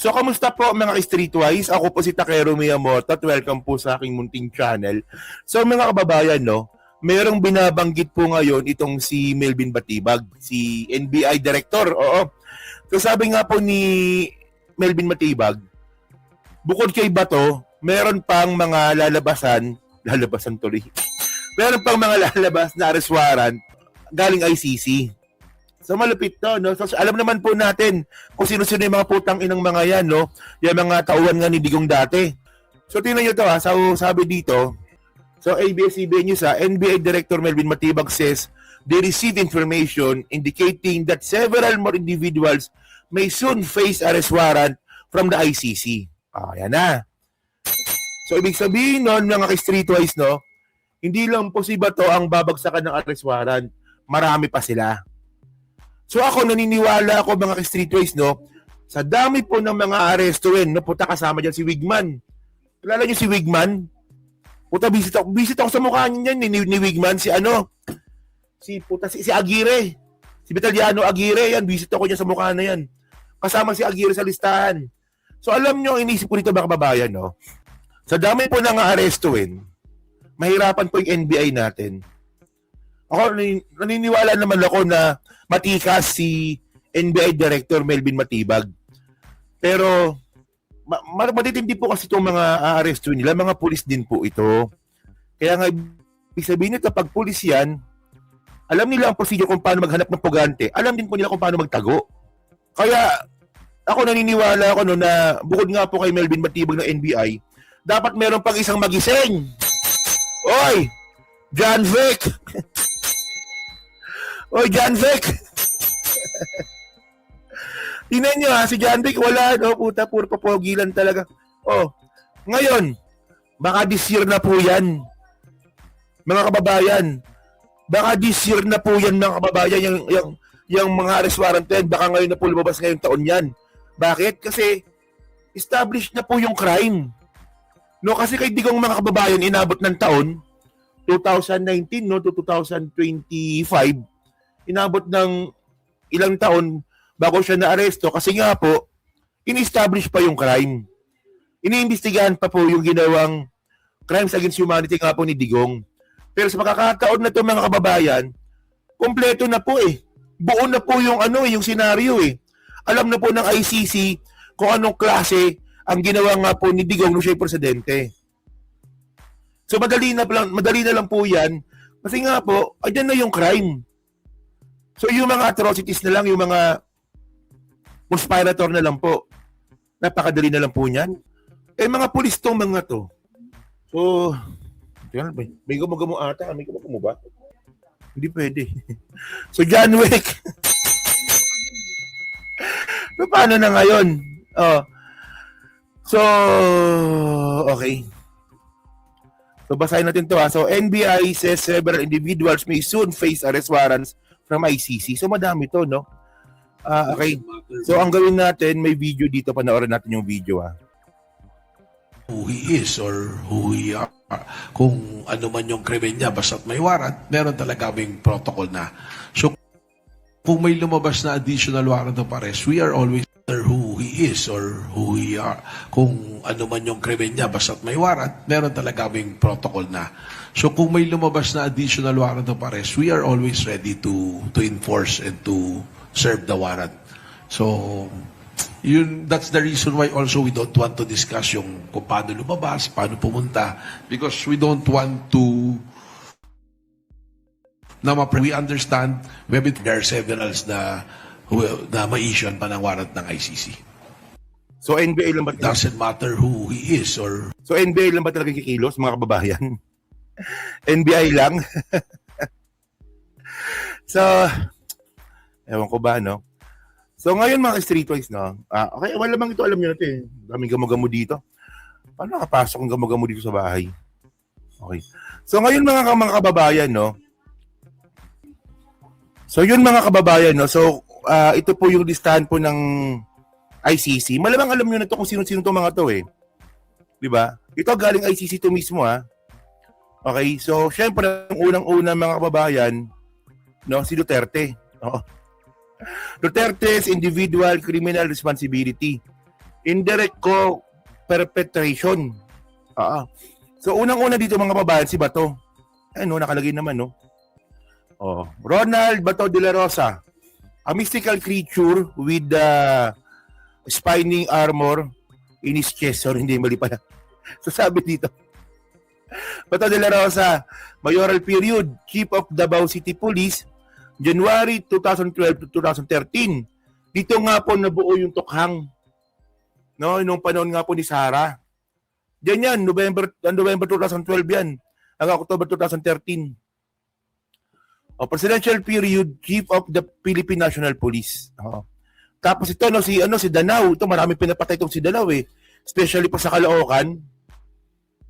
So, kamusta po mga Streetwise? Ako po si Takero Miyamoto at welcome po sa aking munting channel. So, mga kababayan, no, merong binabanggit po ngayon itong si Melvin Batibag, si NBI Director. Oo. So, sabi nga po ni Melvin Batibag, bukod kay Bato, meron pang mga lalabasan tuloy. Meron pang mga lalabas na arrest warrant galing ICC. So malupit to, no? So alam naman po natin kung sino-sino yung mga putang inang mga yan, no? Yung mga tauhan nga ni Digong dati. So tingnan nyo to, ha? So sabi dito, so ABS-CBN News, NBI Director Melvin Batibag says they received information indicating that several more individuals may soon face arrest warrant from the ICC. Yan na. So ibig sabihin nun, mga ka-streetwise, no? Hindi lang po si Bato ang babagsakan ng arrest warrant. Marami pa sila. So ako naniniwala ako mga streetways, no, sa dami po ng mga arestuin, no, puta kasama diyan si Wigman. Kilala niyo si Wigman? Puta visit ako sa mukha niya ni Wigman, si Aguirre. Si Vitaliano Aguirre, yan, visit ako niya sa mukha na yan. Kasama si Aguirre sa listahan. So alam niyo, inisip ko dito mga kababayan, no, sa dami po ng arestuin, mahirapan po yung NBI natin. Ako, naniniwala naman ako na matikas si NBI Director Melvin Batibag. Pero matitindi po kasi itong mga aarestuin nila, mga pulis din po ito. Kaya nga, ibig sabihin nito, pag pulis yan, alam nila ang procedure kung paano maghanap ng pugante. Alam din po nila kung paano magtago. Kaya, ako naniniwala ako no, na bukod nga po kay Melvin Batibag ng NBI, dapat meron pang isang magising. Oy! John Vic! Oy, John Vic! Tingnan nyo si John Vic, wala, no? Puta, puro papogilan talaga. Ngayon, baka this year na po yan. Mga kababayan, baka this year na po yan, mga kababayan, yung mga arrest warrant yan, baka ngayon na po lumabas ngayong taon yan. Bakit? Kasi, established na po yung crime. No, kasi kay Digong mga kababayan, inabot ng taon, 2019, no, to 2025, inabot ng ilang taon bago siya na-aresto kasi nga po, in-establish pa yung crime. Iniimbestigahan pa po yung ginawang crimes against humanity nga po ni Digong. Pero sa makakataon na ito mga kababayan, kompleto na po eh. Buo na po yung yung senaryo eh. Alam na po ng ICC kung anong klase ang ginawa nga po ni Digong nung siya presidente. So madali na lang po yan kasi nga po, andyan na yung crime. So yung mga atrocities na lang, yung mga conspirator na lang po, napakadali na lang po niyan. Mga pulis tong mga to. So, may gumagamo ata, may gumagamo ba? Hindi pwede. So John Wick. So paano na ngayon? So, okay. So basahin natin to ha. So NBI says several individuals may soon face arrest warrants from ICC. So madami to, no? Okay. So ang gawin natin, may video dito, panoorin natin yung video ha. Who he is or who he are. Kung ano man yung krimen niya, basta't may warrant, meron talaga kaming protocol na. So kung may lumabas na additional warrant of arrest, we are always who he is or who he are. Kung ano man yung krimen niya, basta't may warrant, meron talaga kaming protocol na. So kung may lumabas na additional warrant of arrest, we are always ready to enforce and to serve the warrant. So that's the reason why also we don't want to discuss yung kung paano lumabas, paano pumunta, because we don't want to we understand maybe there are several na ma-issue pa ng warrant ng ICC. So NBI lang ba? It doesn't matter who he is or... So NBI lang ba talaga kikilos, mga kababayan? NBI lang? So, ewan ko ba, no? So ngayon mga streetwise, no? Okay, wala bang ito, alam nyo natin. Daming gamo-gamo dito. Paano nakapasok ang gamo-gamo dito sa bahay? Okay. So ngayon mga kababayan, no? So yun mga kababayan, no? So ito po yung listahan po ng ICC. Malamang alam nyo na to kung sino-sino to mga to eh. Diba? Ito galing ICC to mismo ha. Okay, so syempre unang-una mga kababayan, no, si Duterte. Duterte's individual criminal responsibility. Indirect co-perpetration. So, unang-una dito mga kababayan, si Bato. Ayun, nakalagay naman, no? Ronald Bato de la Rosa, a mystical creature with spinning armor in his chest. Sorry, hindi, mali pala. So, sabi dito, Bato de la Rosa, mayoral period, Chief of Davao City Police, January 2012 to 2013. Dito nga po nabuo yung tukhang, no, nung panahon nga po ni Sara. Diyan yan, November 2012 yan, hanggang October 2013. Presidential period, Chief of the Philippine National Police. Tapos ito, no, si Danao. Ito, marami pinapatay itong si Danao eh. Especially pa sa Caloocan.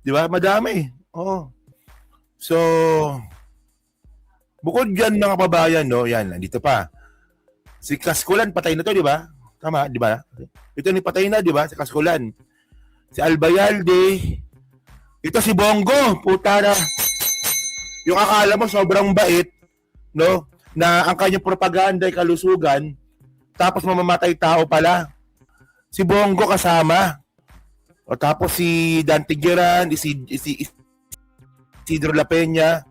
Di ba? Madami. So, bukod dyan mga kababayan, no, yan, nandito pa. Si Kaskulan, patay na to, di ba? Tama, di ba? Ito ni patay na, di ba? Si Kaskulan. Si Albayalde. Ito si Bongo. Puta na. Yung akala mo sobrang bait, no? Na ang kanyang propaganda ay kalusugan, tapos mamamatay tao pala. Si Bongo kasama. Tapos si Dante Geran, si Isidro La Peña.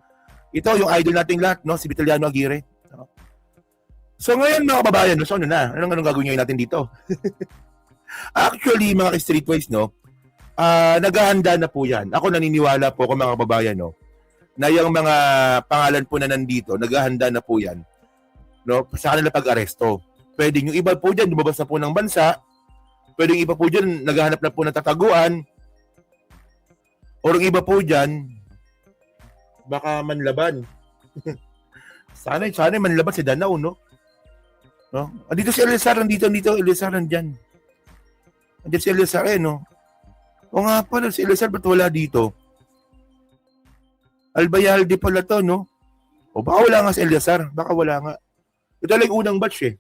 Ito yung idol nating lahat, no? Si Vitaliano Aguirre. So ngayon mga kababayan, no? So ano na? Anong gagawin natin dito? Actually, mga streetwise, no? Naghahanda na po yan. Ako naniniwala po ako mga kababayan, no? Na yung mga pangalan po na nandito, naghahanda na po yan, no? Sa kanila pag-aresto. Pwede yung iba po dyan, lumabas na po ng bansa. Pwede yung iba po dyan, naghahanap na po ng tataguan. O yung iba po dyan, baka manlaban. sana manlaban si Danao, no? Andito si Elizar, nandito, Elizar nandyan. Andito si Elizar, no? O nga pala, si Elizar, ba't wala dito? Albayalde pala to, no? O baka wala nga si Elizar, baka wala nga. Ito lang unang batch eh.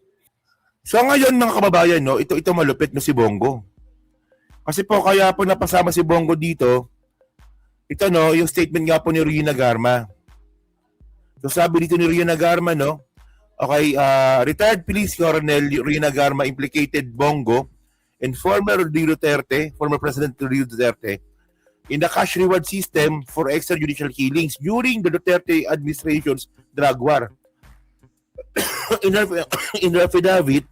So ngayon mga kababayan, no, ito malupit no si Bongo. Kasi po kaya po napasama si Bongo dito, ito no, yung statement nga po ni Rina Garma. So sabi dito ni Rina Garma, no, okay, retired police colonel Rina Garma implicated Bongo and former President Rodrigo Duterte in the cash reward system for extrajudicial killings during the Duterte administration's drug war. In her affidavit,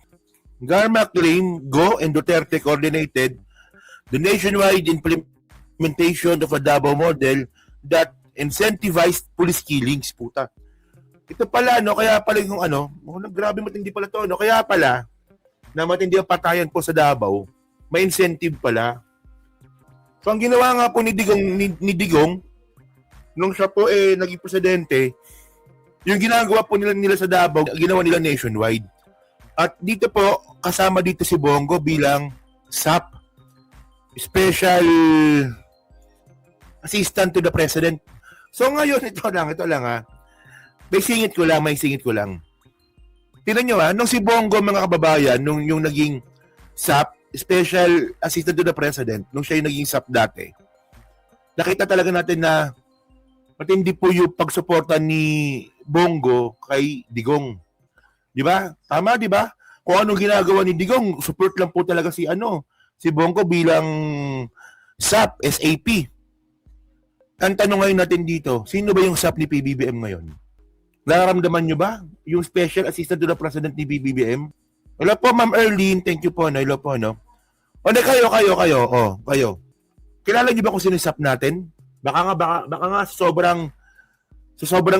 Garma claimed Go and Duterte coordinated the nationwide implementation of a Davao model that incentivized police killings. Puta. Ito pala, no, kaya pala yung grabe matindi pala to, no, kaya pala, na matindi ang patayan po sa Davao, may incentive pala. So ang ginawa nga po ni Digong nung siya po naging presidente, yung ginagawa po nila sa Davao, ginawa nila nationwide. At dito po, kasama dito si Bongo bilang SAP, Special Assistant to the President. So ngayon, ito lang ha. May singit ko lang. Tingnan nyo ha, nung si Bongo mga kababayan, nung yung naging SAP, Special Assistant to the President, nung siya yung naging SAP dati, nakita talaga natin na matindi po yung pagsuporta ni Bongo kay Digong. Di ba? Tama, di ba? Kung anong ginagawa ni Digong, support lang po talaga si Bongo bilang SAP, SAP. Ang tanong ngayon natin dito, sino ba yung SAP ni PBBM ngayon? Nararamdaman nyo ba yung Special Assistant to the President ni PBBM? Hello po, Ma'am Erlene. Thank you po. Hello po, no? Kayo. Kilala niyo ba kung sino yung SAP natin? Baka nga sobrang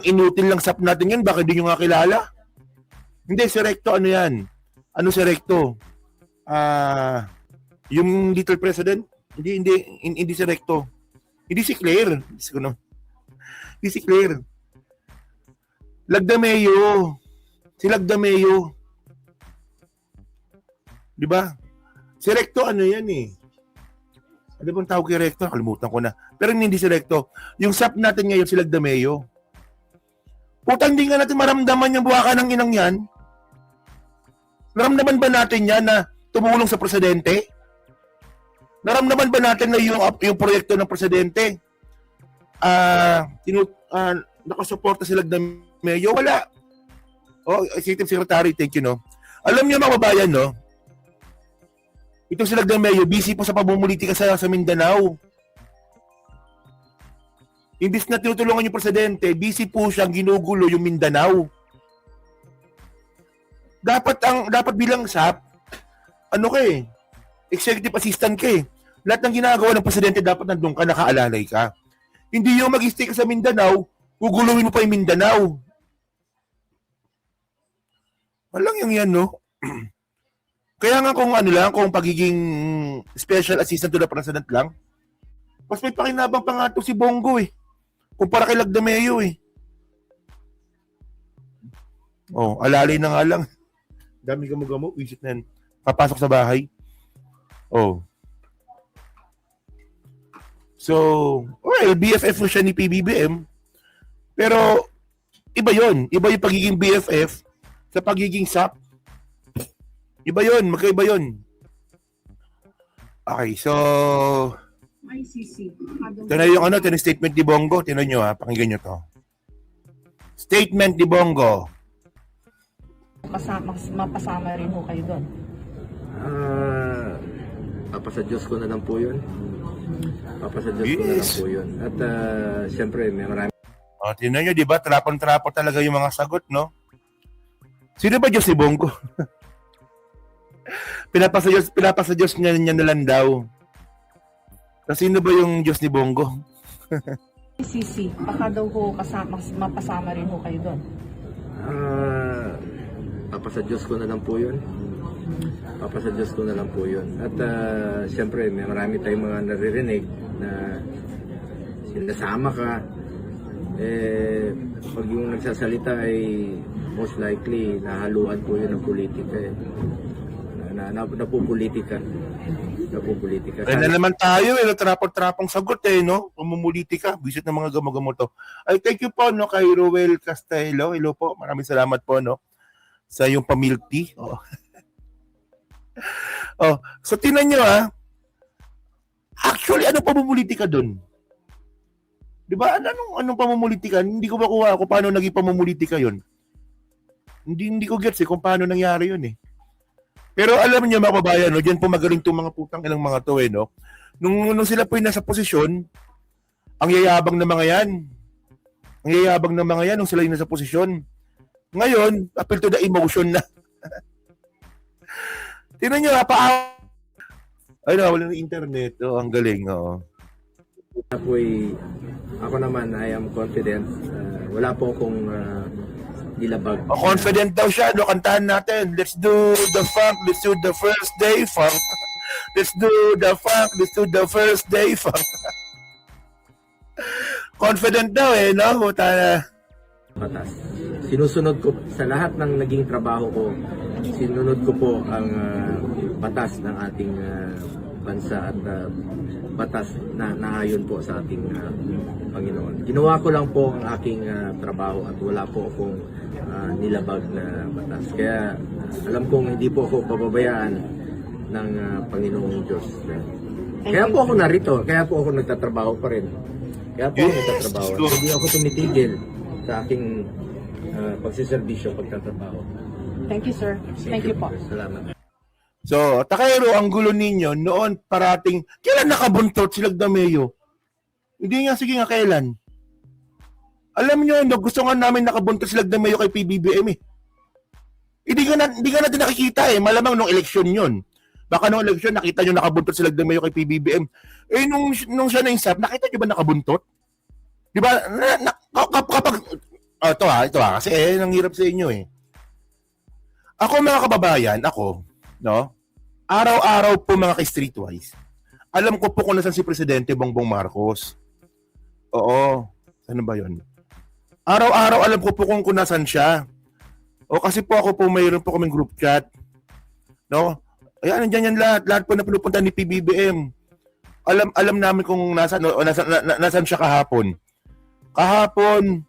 inutil lang SAP natin yan. Baka hindi nyo nga kilala? Hindi, si Recto, ano yan? Ano si Recto? Yung little president? Hindi si Recto. Hindi si Claire. Hindi si Claire. Lagdameo. Si Lagdameo. Di ba? Si Recto, ano yan eh? Ano bang tawag kay Recto? Kalimutan ko na. Pero hindi si Recto. Yung SAP natin ngayon, si Lagdameo. Putang di nga natin maramdaman yung buwaka ng inang yan. Naramdaman ba natin yan na tumulong sa presidente? Naramdaman ba natin na yung proyekto ng presidente nakasuporta sila ng Mayo? Wala. Executive Secretary, thank you, no? Alam niyo mga babayan, no? Ito sila ng Mayo, busy po sa pamumulitika sa Mindanao. Imbis na tinutulungan yung presidente, busy po siyang ginugulo yung Mindanao. Dapat bilang SAP, ano ka eh, executive assistant ka eh. Lahat ng ginagawa ng presidente dapat nandun ka, nakaalalay ka. Hindi yung mag-stay ka sa Mindanao, guguluhin mo pa yung Mindanao. Walang yung yan, no? Kaya nga kung ano lang, kung pagiging special assistant to the president lang, mas may pakinabang pa nga to si Bongo eh. Kumpara kay Lagdameo eh. Oh, alalay na nga lang. Dami gamo-gamo, visit na yan. Papasok sa bahay. Oh. So, well, BFF siya ni PBBM. Pero, iba yon. Iba yung pagiging BFF sa pagiging SAP. Iba yon, magkaiba yon. Okay, so ICC. ito na yung ito na statement ni Bongo. Tinan nyo ha, pakinggan nyo to. Statement ni Bongo. Mapasama rin ho kayo doon. Papasa Diyos ko na lang po yun. Papasa Diyos ko na lang po yun. At siyempre, may marami. O, tinan nyo, di ba? Trapon-trapo talaga yung mga sagot, no? Sino ba Diyos ni Bongo? pinapasa Diyos niya na lang daw. Kasi sino ba yung Diyos ni Bongo? ICC. Baka daw ho mapasama rin ho kayo doon. Papasa Diyos ko na lang po yun. Papasa Diyos ko na lang po yun. At siyempre, may marami tayong mga naririnig na sinasama ka. Pag yung nagsasalita ay most likely nahaluan po yun ng politika eh. Napupolitika. Kaya na naman tayo eh, trapon-trapong sagot eh, no? Pumumulitika, visit ng mga gamo-gamo to. Ay, thank you po, no, kay Roel Castelo. Hello po, maraming salamat po, no, sa yung pamilk tea. Oh. Oh, so tinan nyo actually, ano pamumulitika dun? Di ba? Anong pamumulitika? Hindi ko makuha kung paano naging pamumulitika yun. Hindi ko gets kung paano nangyari yun eh. Pero alam niyo mga kababayan, no, diyan po magaling tong mga putang ilang mga to eh, no. Nung sila po yung nasa posisyon, ang yayabang ng mga yan. Ang yayabang ng mga yan nung sila yung nasa posisyon. Ngayon, appeal to the emotion na. Tingnan niyo ay nawala ng internet. Oh, ang galing, oo. Ako naman, I am confident. Wala po akong nilabag. Confident daw siya. No, kantahan natin. Let's do the funk. Let's do the first day funk. Let's do the funk. Let's do the first day funk. Confident daw eh, no? Batas. Sinusunod ko sa lahat ng naging trabaho ko, sinunod ko po ang batas ng ating bansa at batas na naayon po sa ating Panginoon. Ginawa ko lang po ang aking trabaho at wala po akong nilabag na batas. Kaya alam kong hindi po ako pababayaan ng Panginoong Diyos. Kaya po ako narito, kaya po ako nagtatrabaho pa rin. Kaya po ako nagtatrabaho. Hindi ako tumitigil sa aking pagsiservisyo, pagtatrabaho. Thank you, sir. Thank you po. Salamat. So, Takero, ang gulo ninyo, noon parating, kailan nakabuntot si Lagdameo? Hindi nga, sige nga, kailan? Alam nyo, gusto nga namin nakabuntot si Lagdameo kay PBBM eh. Hindi ka natin nakikita eh, malamang nung eleksyon yun. Baka nung eleksyon, nakita nyo nakabuntot si Lagdameo kay PBBM. Eh, nung siya na yung SAP, nakita nyo ba nakabuntot? Di ba, kapag, ito kasi nanghirap sa inyo eh. Ako mga kababayan, no? Araw-araw po mga ka-streetwise. Alam ko po kung nasan si Presidente Bongbong Marcos. Oo. Ano ba yun? Araw-araw alam ko po kung nasan siya. O kasi po ako po mayroon po kaming group chat. No? Ayan, nandiyan yan lahat. Lahat po na pinupunta ni PBBM. Alam namin kung nasan siya kahapon. Kahapon,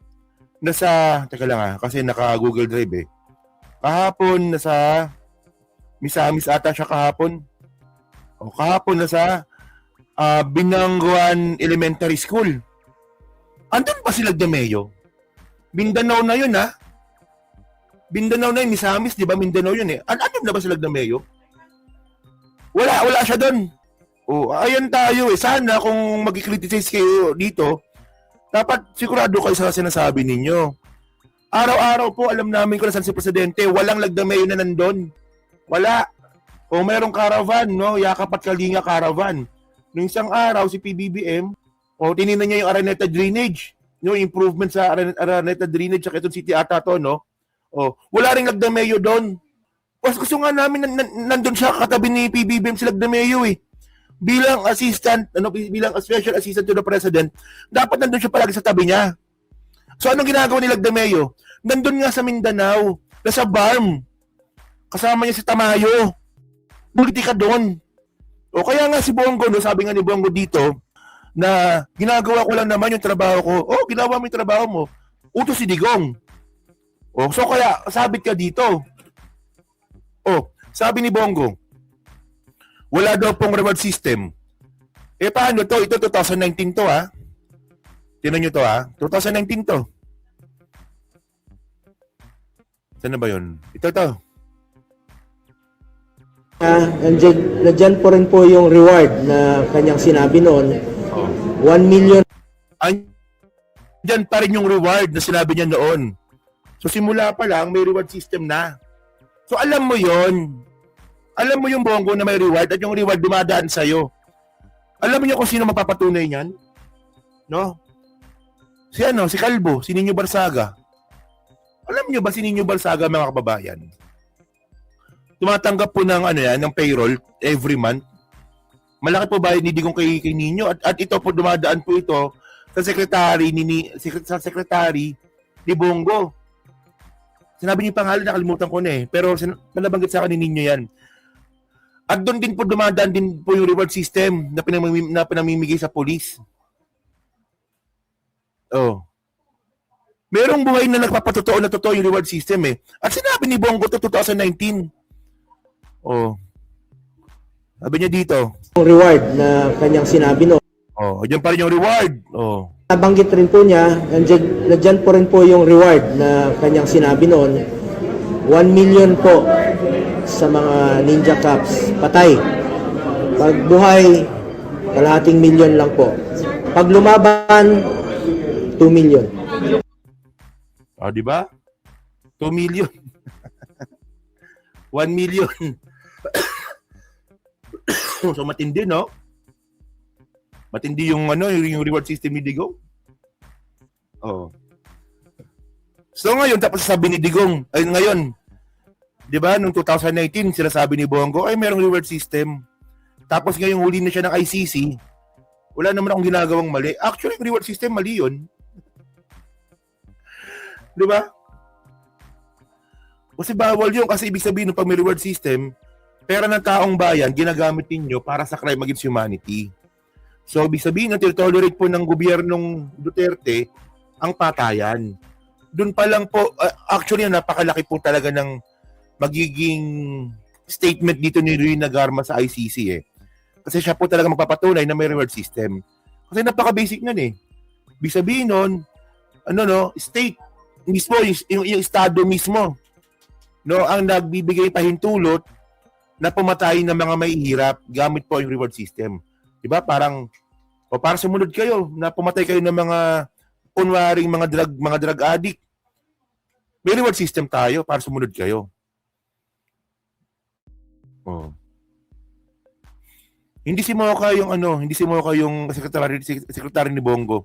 teka lang kasi naka-Google Drive eh. Kahapon, nasa Misamis ata siya kahapon. O kahapon nasa Binanguan Elementary School. Andun pa si Lagdameo? Mindanao na yun ha? Mindanao na yun, Misamis, di ba? Mindanao yun eh. Andun na ba si Lagdameo? Wala siya doon. Oh, ayan tayo eh. Sana kung mag-criticize kayo dito, dapat sigurado kayo sa sinasabi ninyo. Araw-araw po, alam namin kung nasaan si Presidente. Walang lagdameo na nandun. Wala. O mayroong caravan, no? Yakap at Kalinga caravan. Noong isang araw, si PBBM, tininan niya yung Araneta Drainage. Yung improvement sa Araneta Drainage sa Quezon City ata to, no? Wala ring lagdameo doon. Gusto nga namin nandun siya katabi ni PBBM si Lagdameo eh. Bilang bilang special assistant to the president, dapat nandun siya palagi sa tabi niya. So anong ginagawa ni Lagdameo? Nandun nga sa Mindanao, nasa Barm. Kasama niya si Tamayo. Buliti ka doon. O kaya nga si Bongo, no, sabi nga ni Bongo dito, na ginagawa ko lang naman yung trabaho ko. Ginawa mo yung trabaho mo. Utos si Digong. So kaya, sabit ka dito. Sabi ni Bongo, wala daw pong reward system. Paano to? Ito 2019 to ha. Tinan nyo to ha. 2019 to. Saan na ba yun? Ito. Nandiyan po rin po yung reward na kanyang sinabi noon. 1 million. Andyan pa rin yung reward na sinabi niya noon. So simula pa lang, may reward system na. So alam mo yon. Alam mo yung Bongo na may reward at yung reward dumadaan sa'yo. Alam mo niyo kung sino mapapatunay niyan? No? Si Calvo, si Nino Barsaga. Alam niyo ba si Nino Barsaga, mga kababayan? Tumatanggap po ng ng payroll every month. Malaki po ba ni Digong kay Nino? At ito po dumadaan po ito sa secretary ni Bongo. Sinabi niyo pangalan, nakalimutan ko na eh. Pero nabanggit sa akin ni Nino yan. At doon din po dumadaan din po yung reward system na pinamimigay sa police. Merong buhay na nagpapatotoo na totoo yung reward system eh. At sinabi ni Bongo to 2019. Sabi niya dito. Yung reward na kanyang sinabi noon. Diyan pa rin yung reward. Nabanggit rin po niya, nandiyan po rin po yung reward na kanyang sinabi noon. 1 million po sa mga Ninja Cups. Patay. Pag buhay, kalahating milyon lang po. Pag lumaban, 2 million. Di ba? 2 million. 1 million. So matindi, no? Matindi yung yung reward system ni Digong. So ngayon, tapos sabi ni Digong, ngayon, di ba, noong 2019, sila sabi ni Bongo, merong reward system. Tapos ngayong huli na siya ng ICC, wala naman akong ginagawang mali. Actually, yung reward system, mali yun. Di ba? Kasi bawal yun, kasi ibig sabihin, pag may reward system, pera ng taong bayan, ginagamit ninyo para sa crime against humanity. So, ibig sabihin, tolerate po ng gobyernong Duterte ang patayan. Doon pa lang po, actually, napakalaki po talaga ng magiging statement dito ni Rina Garma sa ICC eh. Kasi siya po talaga magpapatunay na may reward system. Kasi napaka-basic nun eh. Ibig sabihin nun, state mismo, yung estado mismo, ang nagbibigay pahintulot na pumatay ng mga mahihirap gamit po yung reward system. Diba? Parang, para sumunod kayo, na pumatay kayo ng mga kunwaring mga drug addict. May reward system tayo para sumunod kayo. Hindi si Mocha yung secretary ni Bongo.